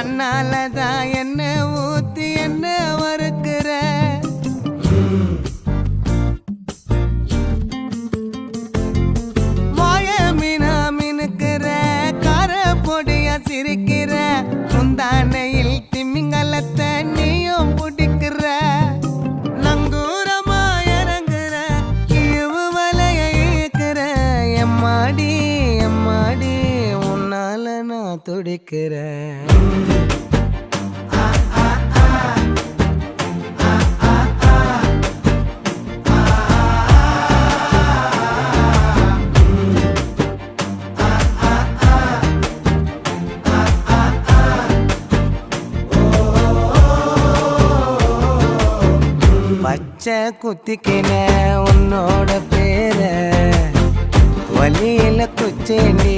கண்ணாலதான் என்ன ஊத்தி என்ன வறுக்கிற வாய மீனா மினுக்கிற கார பொடிய சிரிக்கிற முந்தானையில் திமிங்கலத்தை நீயும் பிடிக்கிற நங்கூரமா இறங்குற இவு வலைய இழுக்கிற எம்மாடி எம்மாடி உன்னால நான் துடிக்கிறேன் பச்சை குத்திக்கின உன்னோட பேர வலியில குச்சேண்டி